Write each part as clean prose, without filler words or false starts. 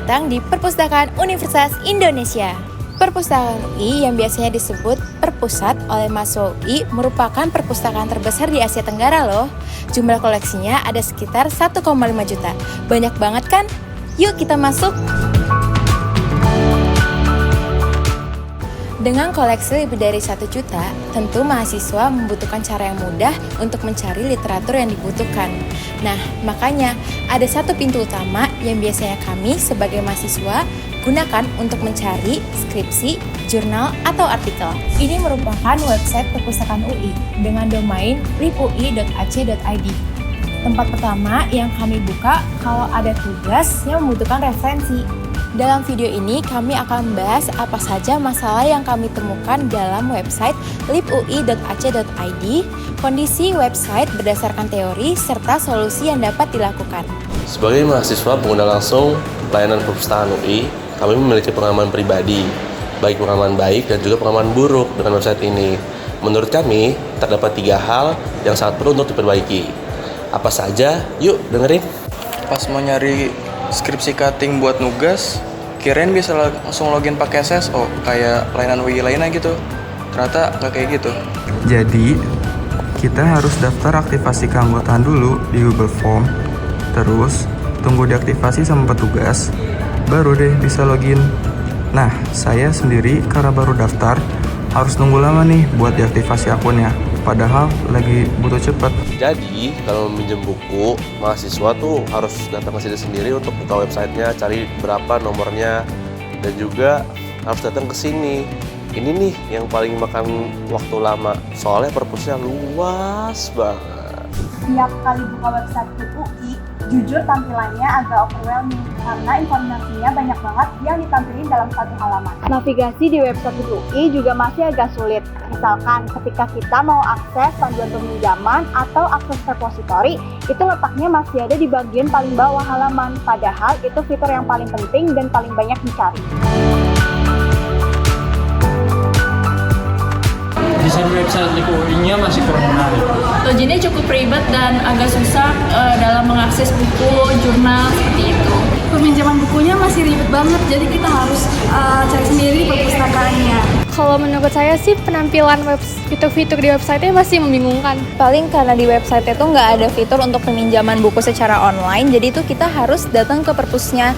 datang di Perpustakaan Universitas Indonesia. Perpustakaan UI yang biasanya disebut Perpusat oleh mahasiswa UI merupakan perpustakaan terbesar di Asia Tenggara loh. Jumlah koleksinya ada sekitar 1,5 juta. Banyak banget kan? Yuk kita masuk! Dengan koleksi lebih dari 1 juta, tentu mahasiswa membutuhkan cara yang mudah untuk mencari literatur yang dibutuhkan. Nah, makanya ada satu pintu utama yang biasanya kami sebagai mahasiswa gunakan untuk mencari skripsi, jurnal, atau artikel. Ini merupakan website perpustakaan UI dengan domain lipui.ac.id. Tempat pertama yang kami buka kalau ada tugas yang membutuhkan referensi. Dalam video ini kami akan membahas apa saja masalah yang kami temukan dalam website lipui.ac.id, kondisi website berdasarkan teori, serta solusi yang dapat dilakukan. Sebagai mahasiswa pengguna langsung pelayanan perpustakaan UI, kami memiliki pengalaman pribadi, baik pengalaman baik dan juga pengalaman buruk dengan website ini. Menurut kami, terdapat 3 hal yang sangat perlu untuk diperbaiki. Apa saja? Yuk dengerin. Pas mau nyari skripsi cutting buat nugas, kirain bisa langsung login pakai SSO kayak layanan UI lainnya gitu. Ternyata nggak kayak gitu. Jadi, kita harus daftar aktivasi keanggotaan dulu di Google Form. Terus, tunggu diaktifasi sama petugas, baru deh bisa login. Nah, saya sendiri karena baru daftar, harus nunggu lama nih buat diaktifasi akunnya. Padahal lagi butuh cepet. Jadi, kalau meminjam buku, mahasiswa tuh harus datang ke sini sendiri untuk buka websitenya, cari berapa nomornya, dan juga harus datang ke sini. Ini nih yang paling makan waktu lama, soalnya perpusnya luas banget. Setiap kali buka website UI, jujur tampilannya agak overwhelming karena informasinya banyak banget yang ditampilkan dalam satu halaman. Navigasi di website UI juga masih agak sulit. Misalkan ketika kita mau akses panduan peminjaman atau akses repositori, itu letaknya masih ada di bagian paling bawah halaman, padahal itu fitur yang paling penting dan paling banyak dicari. Desain website UI-nya masih kurang menarik. Loginnya cukup ribet dan agak susah dalam mengakses buku, jurnal, seperti itu. Peminjaman bukunya masih ribet banget, jadi kita harus cari sendiri perpustakaannya. Kalau menurut saya sih penampilan fitur-fitur di website-nya masih membingungkan. Paling karena di website itu nggak ada fitur untuk peminjaman buku secara online, jadi itu kita harus datang ke perpusnya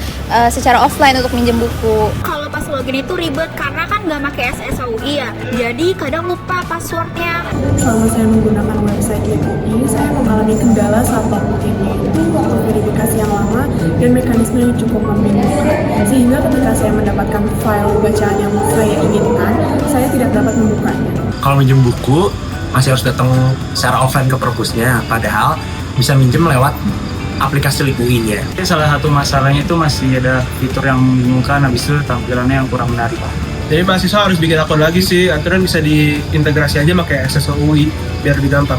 secara offline untuk minjem buku. Kalau pas login itu ribet karena kan nggak pakai SSOI ya, jadi kadang lupa passwordnya. Selama saya menggunakan website UI, saya mengalami kendala saat login, yaitu waktu verifikasi yang lama dan mekanisme yang cukup membingungkan. Sehingga ketika saya mendapatkan file bacaan yang saya inginkan, saya tidak dapat membukanya. Kalau minjem buku, masih harus datang secara offline ke perpusnya, padahal bisa minjem lewat aplikasi Lip UI-nya. Salah satu masalahnya itu masih ada fitur yang membingungkan, habis itu tampilannya yang kurang menarik. Jadi mahasiswa harus bikin akun lagi sih, aturan bisa diintegrasi aja pakai SSO UI biar lebih gampang.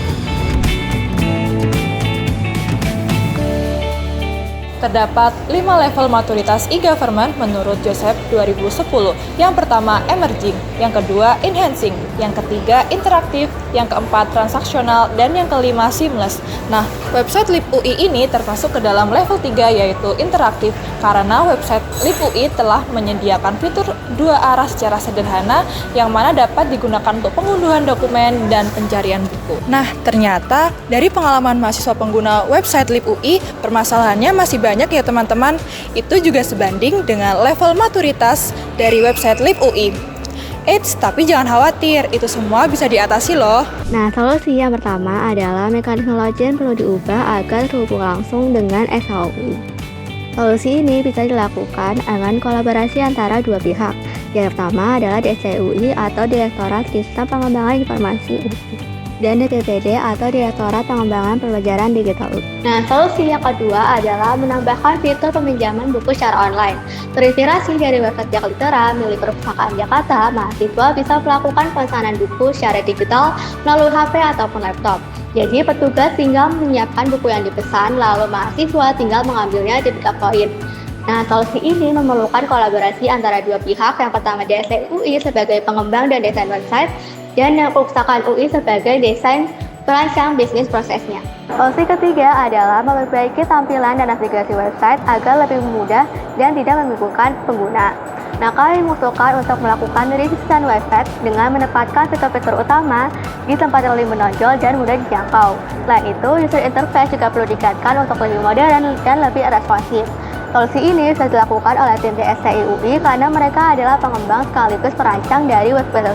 Terdapat 5 level maturitas e-government menurut Joseph 2010. Yang pertama, emerging, yang kedua, enhancing, yang ketiga, interaktif, yang keempat, transaksional, dan yang kelima, seamless. Nah, website Lip UI ini termasuk ke dalam level 3 yaitu interaktif karena website Lip UI telah menyediakan fitur 2 arah secara sederhana yang mana dapat digunakan untuk pengunduhan dokumen dan pencarian buku. Nah, ternyata dari pengalaman mahasiswa pengguna website Lip UI, permasalahannya masih banyak ya teman-teman. Itu juga sebanding dengan level maturitas dari website Lip UI. Eits, tapi jangan khawatir, itu semua bisa diatasi loh. Nah, solusi yang pertama adalah mekanisme login perlu diubah agar terhubung langsung dengan SHUI. Solusi ini bisa dilakukan dengan kolaborasi antara dua pihak. Yang pertama adalah DSCUI atau Direktorat Sistem Pengembangan Informasi UI, dan DPPD atau Direktorat Pengembangan Pembelajaran Digital UI. Nah, solusi yang kedua adalah menambahkan fitur peminjaman buku secara online. Terinspirasi dari website Jaklitera milik Perpustakaan Jakarta, mahasiswa bisa melakukan pemesanan buku secara digital melalui HP ataupun laptop. Jadi, petugas tinggal menyiapkan buku yang dipesan, lalu mahasiswa tinggal mengambilnya di pickup point. Nah, solusi ini memerlukan kolaborasi antara dua pihak. Yang pertama DSC UI sebagai pengembang dan desain website, dan Perpustakaan UI sebagai desain Perancang bisnis prosesnya. Opsi ketiga adalah memperbaiki tampilan dan navigasi website agar lebih mudah dan tidak membingungkan pengguna. Nah, kami mengusulkan untuk melakukan redesign website dengan menempatkan fitur-fitur utama di tempat yang lebih menonjol dan mudah dijangkau. Selain itu, user interface juga perlu ditingkatkan untuk lebih modern dan lebih responsif. Solusi ini sudah dilakukan oleh tim DSTI UI karena mereka adalah pengembang sekaligus perancang dari website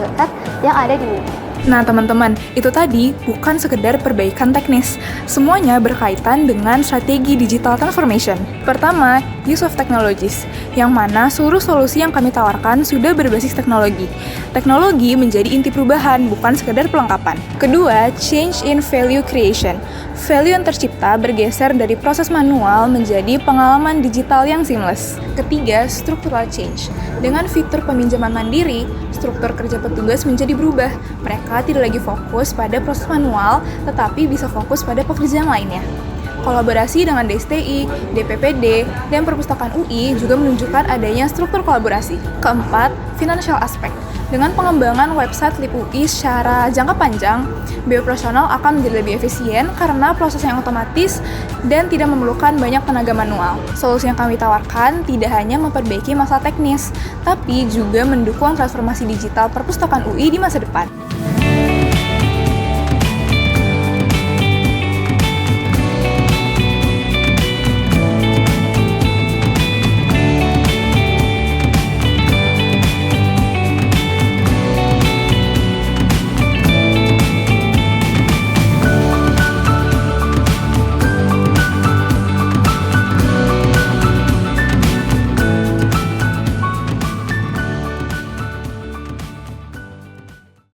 yang ada di UI. Nah teman-teman, itu tadi bukan sekedar perbaikan teknis. Semuanya berkaitan dengan strategi digital transformation. Pertama, use of technologies, yang mana seluruh solusi yang kami tawarkan sudah berbasis teknologi. Teknologi menjadi inti perubahan, bukan sekedar pelengkapan. Kedua, change in value creation. Value yang tercipta bergeser dari proses manual menjadi pengalaman digital yang seamless. Ketiga, structural change. Dengan fitur peminjaman mandiri, struktur kerja petugas menjadi berubah. Mereka tidak lagi fokus pada proses manual, tetapi bisa fokus pada pekerjaan lainnya. Kolaborasi dengan DSTI, DPPD, dan Perpustakaan UI juga menunjukkan adanya struktur kolaborasi. Keempat, financial aspect. Dengan pengembangan website LIP UI secara jangka panjang, biooperasional akan menjadi lebih efisien karena proses yang otomatis dan tidak memerlukan banyak tenaga manual. Solusi yang kami tawarkan tidak hanya memperbaiki masalah teknis, tapi juga mendukung transformasi digital perpustakaan UI di masa depan.